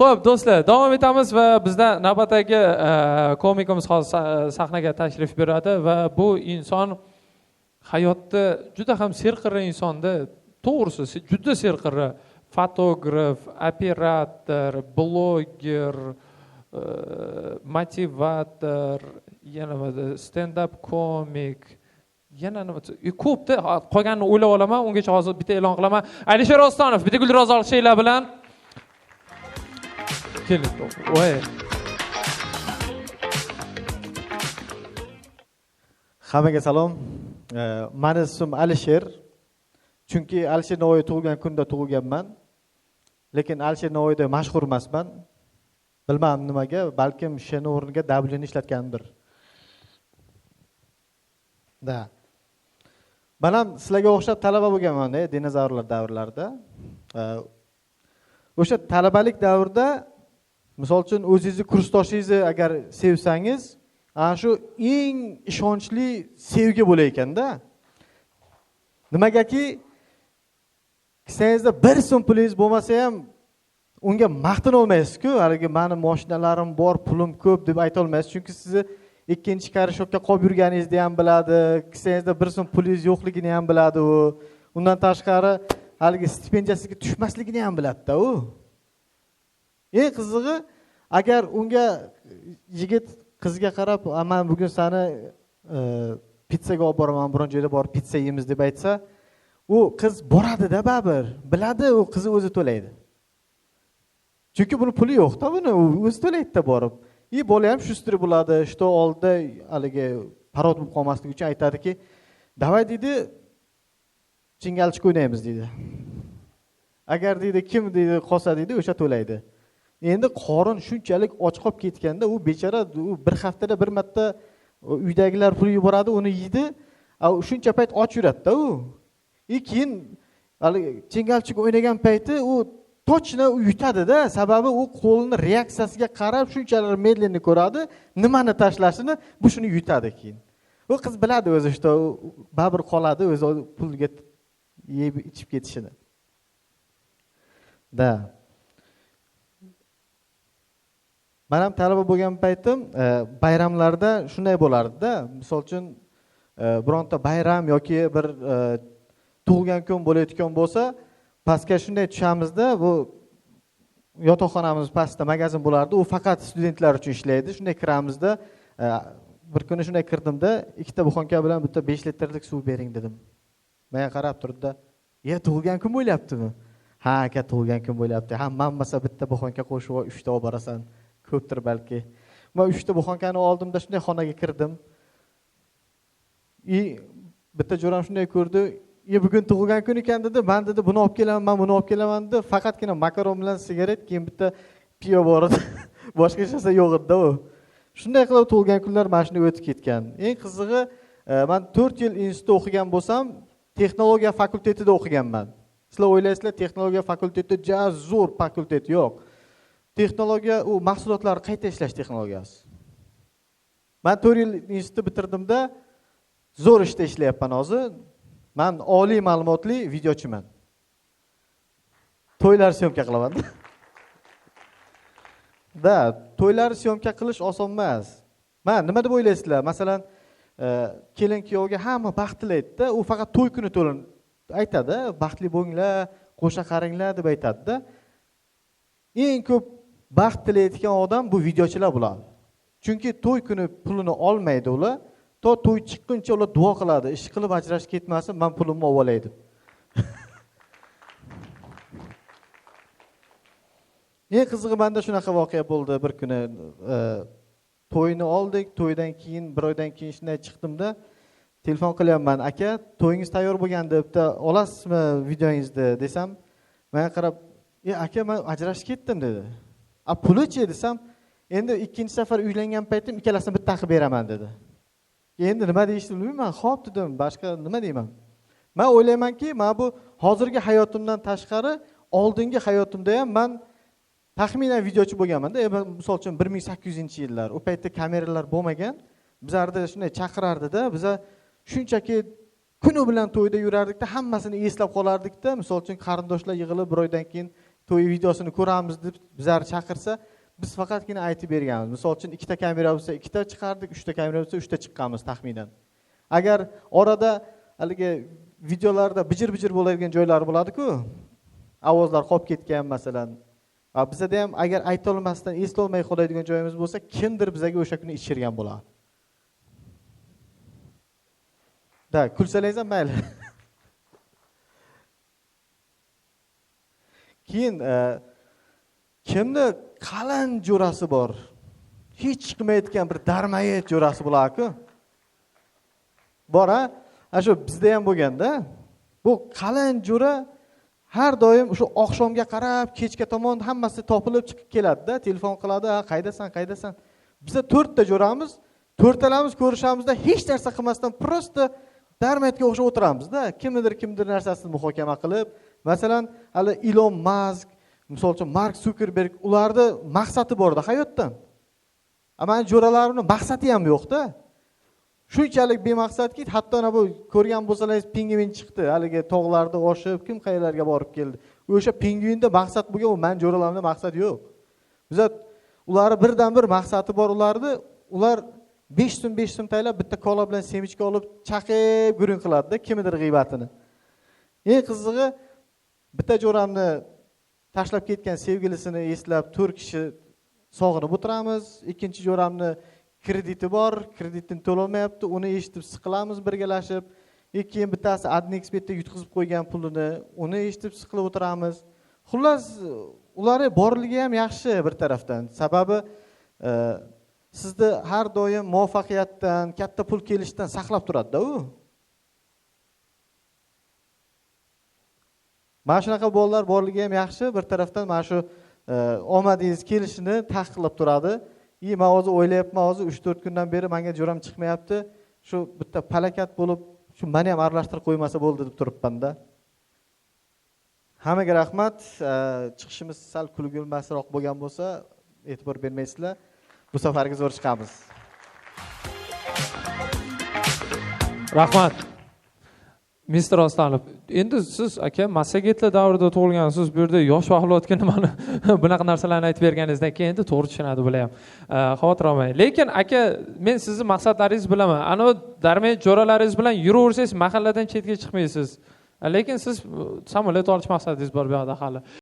Xo'p, do'stlar, davom etamiz va bizda navbatdagi komikimiz hozir sahnaga tashrif buyuradi va bu inson hayotda juda ham serqirra insonda, to'g'risi, juda serqirra fotograf, operator, bloger, motivator, yana stand-up komik, yana nima ko'pda qolganini o'ylab olaman, ungacha hozir bitta e'lon qilaman. Alisher Ostonov, bitta gulroz olishinglar bilan keling. Voy. Hammaga salom. Meni ismim Alisher. Chunki Alisher Navoiy tug'ilgan kunda tug'ilganman. Lekin Alisher Navoiyda mashhur emasman. Bilmadim nimaga, balkim sheni o'rniga W'ni ishlatgandir. Da. Men ham sizlarga o'xshab talaba bo'lganman, dinozavrlar davrlarida. O'sha talabalik davrda misol uchun o'zingizni kursdoshingizni agar sevsangiz, ana shu eng ishonchli sevgi bo'lar ekanda. Nimagaki kisangizda 1 so'm pulingiz bo'lmasa ham unga maqtana olmaysiz-ku, haligi meni mashinalarim bor, pulim ko'p deb ayta olmaysiz, chunki sizni ikkinchi karishokka qolib yurganingizni ham biladi, kisangizda 1 so'm pulingiz yo'qligini ham biladi u. Undan tashqari haligi stipendiyasiga tushmasligini ham biladi-da u. Eng qizig'i, agar unga yigit qizga qarab, "Men bugun seni pizzaga olib boraman, biron joyda borib pizza yeymiz" deb aytsa, u qiz boradi-da baribir. Biladi, u qizi o'zi to'laydi. Chunki buni puli yo'q-da, buni o'zi to'laydi-da borib. Bola ham shustri bo'ladi, что oldida haligi parod bo'lib qolmaslik uchun aytadiki, "Davay" deydi, "Chingalchik o'ynaymiz" deydi. Agar deydi kim deydi qolsa deydi, o'sha to'laydi. Endi qorin shunchalik och qolib ketganda, u bechora bir haftada bir marta uydagilar pul yuboradi, uni yeydi, shuncha payt och yuradi-da u. Keyin haligi chingalchik o'ynagan payti u tochna yutadi-da, sababi u qo'lini reaksiyasiga qarab shunchalar medlenni ko'radi, nimani tashlashini, bu shuni yutadi keyin. U qiz biladi o'zi, что baribir qoladi o'zi pulga yeb ichib ketishini. Da. Men ham talaba bo'lgan paytim bayramlarda shunday bo'lardi-da. Misol uchun bironta bayram yoki bir tug'ilgan kun bo'layotgan bo'lsa, pastga shunday tushamizda, bu yotoqxonamiz pastda magazin bo'lardi, u faqat studentlar uchun ishlaydi. Shunday kiramizda, bir kuni shunday kirdimda, ikkita buxonka bilan bitta 5 litrlik suv bering dedim. Menga qarab turdi-da, "Ya tug'ilgan kun bo'lyaptimi?" "Ha, aka, tug'ilgan kun bo'lyapti. Ha, manmasa bitta buxonka qo'shib 3 ta olib borasan. Ko'pdir balki." Men 3 ta buxonkani oldimda shunday xonaga kirdim. Bitta jo'ram shunday ko'rdi, "Bugun tug'ilgan kun ekan" dedi. "Men dedi, buni olib kelaman, men buni olib kelaman" dedi. Faqatgina makaron bilan sigaret, keyin bitta piyo bor edi. Boshqa hech narsa yo'q edi-da u. Shunday qilib tug'ilgan kunlar mana shunday o'tib ketgan. Eng qizig'i, men 4 yil institutda o'qigan bo'lsam, texnologiya fakultetida o'qiganman. Sizlar o'ylaysizlar, texnologiya fakulteti juda zo'r fakultet, yo'q. Texnologiya u mahsulotlar qayta ishlash texnologiyasi. Men 4 yil institutni bitirdimda, zo'r ishda ishlayapman hozir. Men oliy ma'lumotli videochiman. To'ylar syomka qilaman. Da, to'ylar syomka qilish oson emas. Men nima deb o'ylaysizlar? Masalan, kelin kuyovga hamma baxt tilaydi-da, u faqat to'y kuni to'lin aytadi, "Baxtli bo'linglar, qo'sha qaringlar" deb aytadi-da. Eng ko'p baxt tilaydigan odam bu videochilar bo'ladi. Chunki to'y kuni pulini olmaydi ular. To'y chiqquncha ular duo qiladi, ish qilib ajrashib ketmasin, men pulimni olib olay deb. Eng qizig'i menda shunaqa voqea bo'ldi bir kuni. To'yni oldik, to'ydan keyin bir oydan keyin shunday chiqdimda, telefon qilyapman, "Aka, to'yingiz tayyor bo'lganda, bitta olasizmi videongizni?" desam, menga qarab, "Aka, men ajrashib ketdim" dedi. "Puli-chi?" desam, "Endi ikkinchi safar uylangan paytim ikkalasini bitta qilib beraman" dedi. Endi nima deyishni bilmayman. "Xo'p" dedim, boshqa nima deyman? Men o'ylaymanki, men bu hozirgi hayotimdan tashqari oldingi hayotimda ham men taxminan videochi bo'lganman-da. Misol uchun 1800-yillar, u paytda kameralar bo'lmagan. Bizlarda shunday chaqirardi-da, biz shunchaki kuni bilan to'yda yurardik-da, hammasini eslab qolardik-da. Misol uchun qarindoshlar yig'ilib bir oydan keyin to'y videosini ko'ramiz deb bizlarni chaqirsa, biz faqatgina aytib berganmiz. Misol uchun 2 ta kamera bo'lsa 2 ta chiqardik, 3 ta kamera bo'lsa 3 ta chiqqanmiz taxminan. Agar orada haligi videolarda bijir-bijir bo'ladigan joylar bo'ladi-ku, ovozlar qolib ketgan masalan. Bizda ham agar ayta olmasdan eslolmay qoladigan joyimiz bo'lsa, kimdir bizga o'sha kuni ichirgan bo'ladi. Da, kulsangiz ham mayli. Keyin kimni qalin jo'rasi bor? Hech chiqmayotgan bir darmayet jo'rasi bo'lar-ku. Bor-a? Shu bizda ham bo'lganda, bu qalin jo'ra har doim o'sha oqshomga qarab, kechga tomon hammasi topilib chiqib keladi-da, telefon qiladi, qaydasan? Bizda 4 ta jo'ramiz, to'rtalamiz ko'rishamizda hech narsa qilmasdan prosta darmetga o'xshab o'tiramiz-da. Kimdir narsasini muhokama qilib, masalan, hali Elon Musk, misol uchun Mark Zuckerberg, ularda maqsadi bor-da hayotdan. Ammo jo'ralarimning maqsadi ham yo'q-da. Shunchalik bemaqsadki, hatto bu ko'rgan bo'lsangiz pingvin chiqdi, haligi tog'larda oshib, kim qayerlarga borib keldi. O'sha pingvinda maqsad bo'lgan, u men jo'ralarimda maqsad yo'q. Bizlar ularning birdan-bir maqsadi bor ularni. Ular 5 so'm taylab bitta kola bilan semichka olib chaqib gurung qiladi-da, kimdir g'iybatini. Eng qizig'i, bitta jo'ramni tashlab ketgan sevgilisini eslab 4 kishi sog'inib o'tiramiz. Ikkinchi jo'ramni krediti bor, kreditini to'lolmayapti, uni eshitib siqilamiz birgalashib. Keyin bittasi Adnexbetda yutqizib qo'ygan pulini, uni eshitib siqilib o'tiramiz. Xullas, ular borligi ham yaxshi bir tarafdan. Sababi sizni har doim muvaffaqiyatdan, katta pul kelishdan saqlab turadi-da u. Mana shunaqa bolalar borligi ham yaxshi, bir tarafdan mana shu omadingiz kelishini taqiqlab turadi. Men hozir o'ylayapman, hozir 3-4 kundan beri menga jo'ram chiqmayapti. Shu bitta palakat bo'lib, shu meni ham aralashtirib qo'ymasa bo'ldi deb turibman-da. Hammaga rahmat. Chiqishimiz sal kulgilmasroq bo'lgan bo'lsa, e'tibor bermaysizlar. Bu safargi zo'r chiqamiz. Rahmat. Mr. Ostonov, endi siz aka Massagetlar davrida tug'ilgansiz, bu yerda yosh vaqtlarga nimani bunaqa narsalarni aytib berganingizdan keyin endi to'g'ri tushunadi bular ham. Xavotir olmang. Lekin aka, men sizni maqsadlaringizni bilaman. Ana darmay jo'ralaringiz bilan yuraversangiz, mahalladan chetga chiqmaysiz. Lekin siz samolyot olish maqsadingiz bor bu yoqda hali.